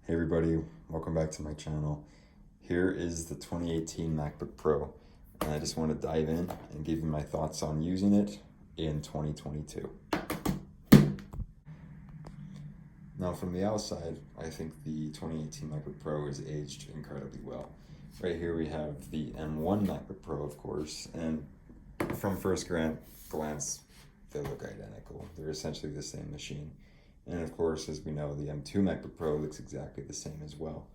Hey everybody, welcome back to my channel. Here is the 2018 MacBook Pro, and I just want to dive in and give you my thoughts on using it in 2022. Now from the outside, I think the 2018 MacBook Pro is aged incredibly well. Right here we have the M1 MacBook Pro, of course, and from first glance, they look identical. They're essentially the same machine. And of course, as we know, the M2 MacBook Pro looks exactly the same as well.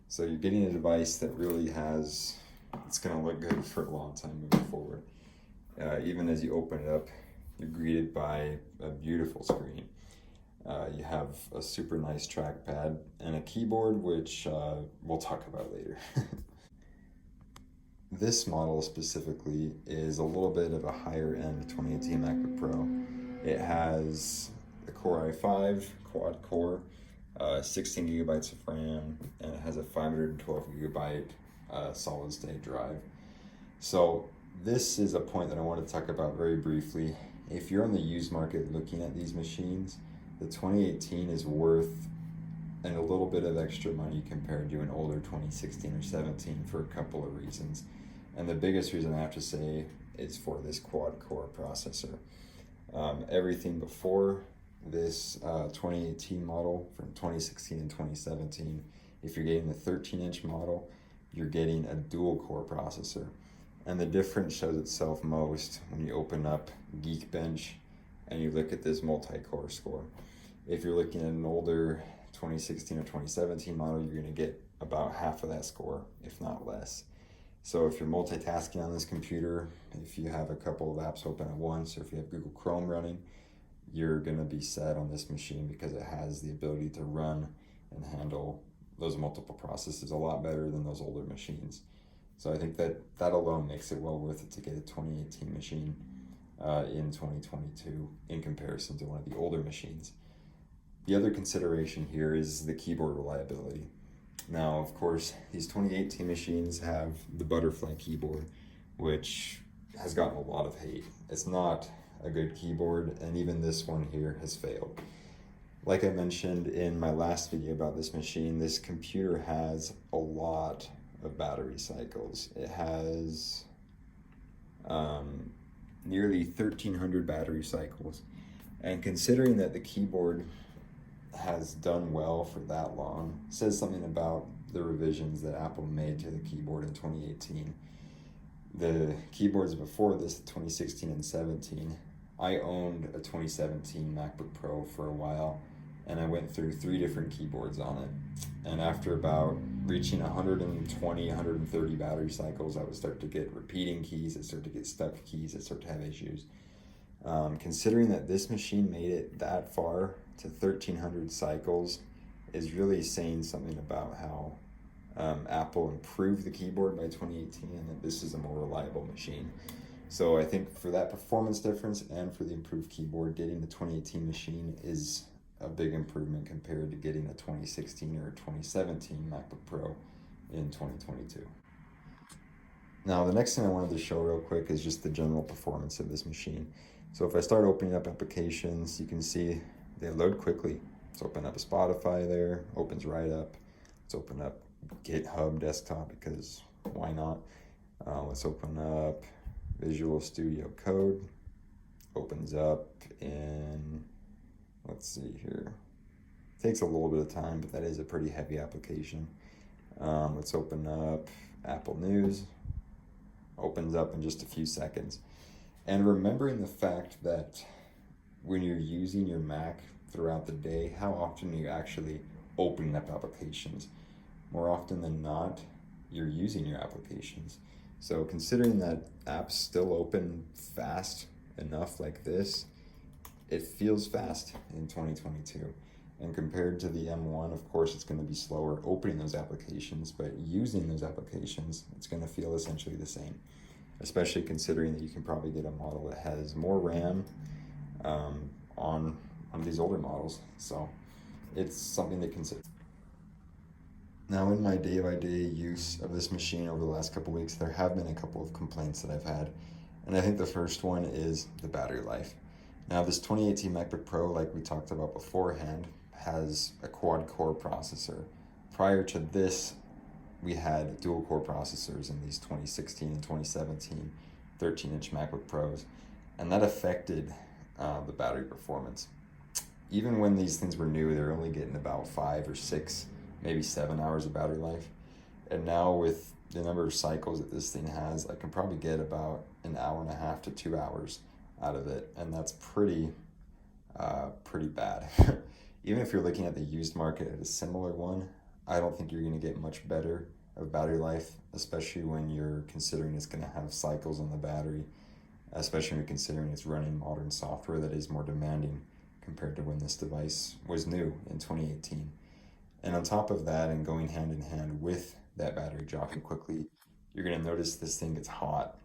So you're getting a device that really it's going to look good for a long time moving forward. Even as you open it up, you're greeted by a beautiful screen. You have a super nice trackpad and a keyboard, which we'll talk about later. This model specifically is a little bit of a higher end 2018 MacBook Pro. It has the Core i5 quad core, 16 gigabytes of RAM, and it has a 512 gigabyte solid state drive. So this is a point that I want to talk about very briefly. If you're on the used market looking at these machines, the 2018 is worth a little bit of extra money compared to an older 2016 or 17 for a couple of reasons. And the biggest reason I have to say is for this quad core processor. Everything before this 2018 model from 2016 and 2017, if you're getting the 13-inch model, you're getting a dual core processor. And the difference shows itself most when you open up Geekbench and you look at this multi-core score. If you're looking at an older 2016 or 2017 model, you're going to get about half of that score, if not less. So if you're multitasking on this computer, if you have a couple of apps open at once, or if you have Google Chrome running, you're going to be set on this machine because it has the ability to run and handle those multiple processes a lot better than those older machines. So I think that alone makes it well worth it to get a 2018 machine in 2022 in comparison to one of the older machines. The other consideration here is the keyboard reliability. Now, of course, these 2018 machines have the butterfly keyboard, which has gotten a lot of hate. It's not a good keyboard, and even this one here has failed. Like I mentioned in my last video about this machine, this computer has a lot of battery cycles. It has nearly 1,300 battery cycles, and considering that the keyboard has done well for that long says something about the revisions that Apple made to the keyboard in 2018. The keyboards before this, 2016 and 17, I owned a 2017 MacBook Pro for a while, and I went through 3 different keyboards on it. And after about reaching 120, 130 battery cycles, I would start to get repeating keys, I'd start to get stuck keys, I'd start to have issues. Considering that this machine made it that far to 1,300 cycles is really saying something about how Apple improved the keyboard by 2018 and that this is a more reliable machine. So I think for that performance difference and for the improved keyboard, getting the 2018 machine is a big improvement compared to getting a 2016 or 2017 MacBook Pro in 2022. Now, the next thing I wanted to show real quick is just the general performance of this machine. So if I start opening up applications, you can see they load quickly. Let's open up a Spotify there, opens right up. Let's open up GitHub desktop because why not? Let's open up Visual Studio Code. Opens up in, let's see here. Takes a little bit of time, but that is a pretty heavy application. Let's open up Apple News. Opens up in just a few seconds. And remembering the fact that when you're using your Mac throughout the day, how often are you actually opening up applications? More often than not, you're using your applications. So considering that apps still open fast enough like this, it feels fast in 2022. And compared to the M1, of course, it's going to be slower opening those applications, but using those applications, it's going to feel essentially the same, especially considering that you can probably get a model that has more RAM on these older models. So it's something to consider. Now, in my day-by-day use of this machine over the last couple weeks, there have been a couple of complaints that I've had. And I think the first one is the battery life. Now, this 2018 MacBook Pro, like we talked about beforehand, has a quad-core processor. Prior to this, we had dual core processors in these 2016 and 2017 13-inch MacBook Pros, and that affected the battery performance. Even when these things were new, they were only getting about 5 or 6, maybe 7 hours of battery life. And now with the number of cycles that this thing has, I can probably get about an hour and a half to 2 hours out of it, and that's pretty bad. Even if you're looking at the used market at a similar one, I don't think you're going to get much better of battery life, especially when you're considering it's going to have cycles on the battery, especially when you're considering it's running modern software that is more demanding compared to when this device was new in 2018. And on top of that, and going hand in hand with that battery dropping quickly, you're going to notice this thing gets hot,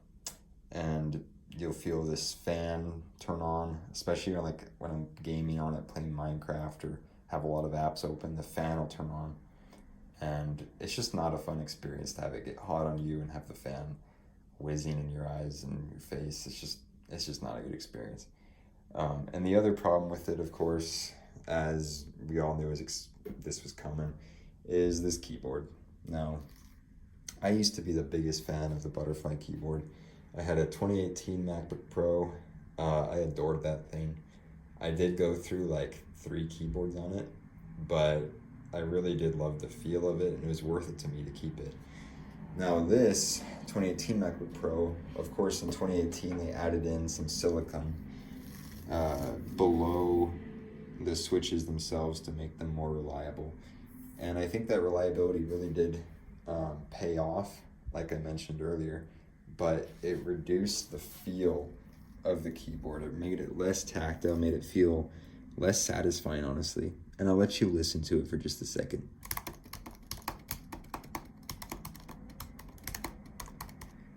and you'll feel this fan turn on, especially when I'm gaming on it, playing Minecraft or have a lot of apps open, the fan will turn on. And it's just not a fun experience to have it get hot on you and have the fan whizzing in your eyes and your face. It's just not a good experience. And the other problem with it, of course, as we all knew this was coming, is this keyboard. Now, I used to be the biggest fan of the butterfly keyboard. I had a 2018 MacBook Pro. I adored that thing. I did go through like 3 keyboards on it, but I really did love the feel of it, and it was worth it to me to keep it. Now this 2018 MacBook Pro, of course in 2018 they added in some silicone below the switches themselves to make them more reliable. And I think that reliability really did pay off, like I mentioned earlier, but it reduced the feel of the keyboard. It made it less tactile, made it feel less satisfying, honestly. And I'll let you listen to it for just a second.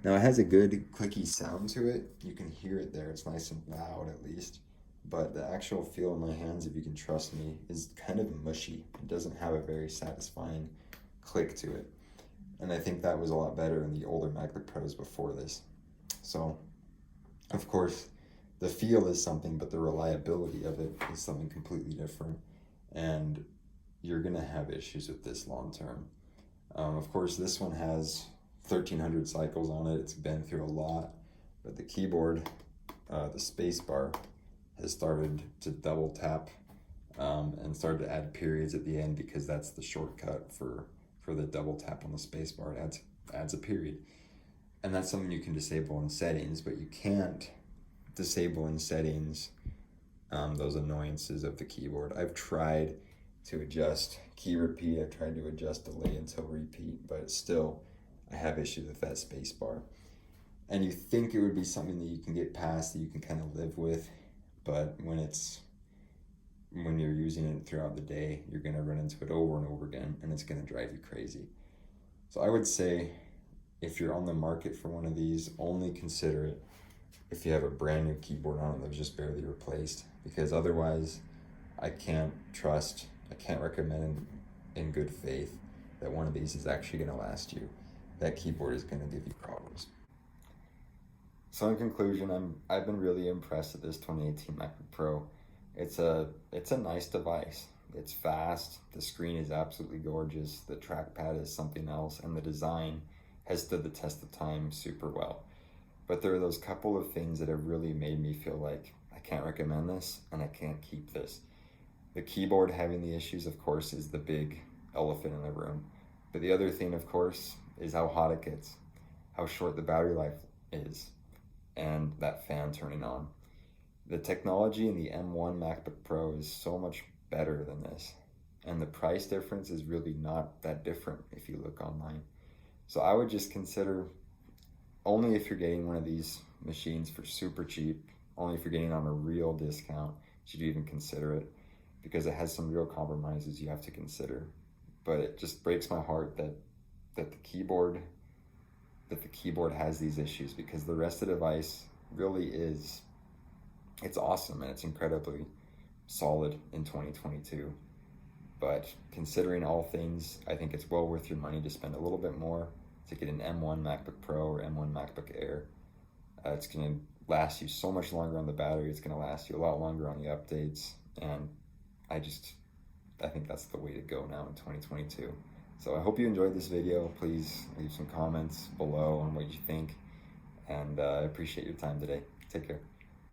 Now it has a good clicky sound to it. You can hear it there. It's nice and loud at least. But the actual feel in my hands, if you can trust me, is kind of mushy. It doesn't have a very satisfying click to it. And I think that was a lot better in the older MacBook Pros before this. So, of course, the feel is something, but the reliability of it is something completely different. And you're going to have issues with this long term. Of course, this one has 1,300 cycles on it. It's been through a lot. But the keyboard, the space bar, has started to double tap and started to add periods at the end, because that's the shortcut for the double tap on the space bar. It adds a period. And that's something you can disable in settings, but you can't disable in settings those annoyances of the keyboard. I've tried to adjust key repeat, I've tried to adjust delay until repeat, but still I have issues with that space bar. And you think it would be something that you can get past, that you can kind of live with, but when you're using it throughout the day, you're going to run into it over and over again, and it's going to drive you crazy. So I would say, if you're on the market for one of these, only consider it if you have a brand new keyboard on it that was just barely replaced, because otherwise I can't recommend in good faith that one of these is actually going to last you. That keyboard is going to give you problems. So in conclusion, I've been really impressed with this 2018 MacBook Pro. It's a nice device. It's fast, the screen is absolutely gorgeous, the trackpad is something else, and the design has stood the test of time super well. But there are those couple of things that have really made me feel like I can't recommend this and I can't keep this. The keyboard having the issues, of course, is the big elephant in the room. But the other thing, of course, is how hot it gets, how short the battery life is, and that fan turning on. The technology in the M1 MacBook Pro is so much better than this, and the price difference is really not that different if you look online. So I would just consider, only if you're getting one of these machines for super cheap, only if you're getting on a real discount, should you even consider it, because it has some real compromises you have to consider. But it just breaks my heart that the keyboard has these issues, because the rest of the device really is, it's awesome and it's incredibly solid in 2022. But considering all things, I think it's well worth your money to spend a little bit more to get an M1 MacBook Pro or M1 MacBook Air. It's going to last you so much longer on the battery. It's going to last you a lot longer on the updates. And I think that's the way to go now in 2022. So I hope you enjoyed this video. Please leave some comments below on what you think, and I appreciate your time today. Take care.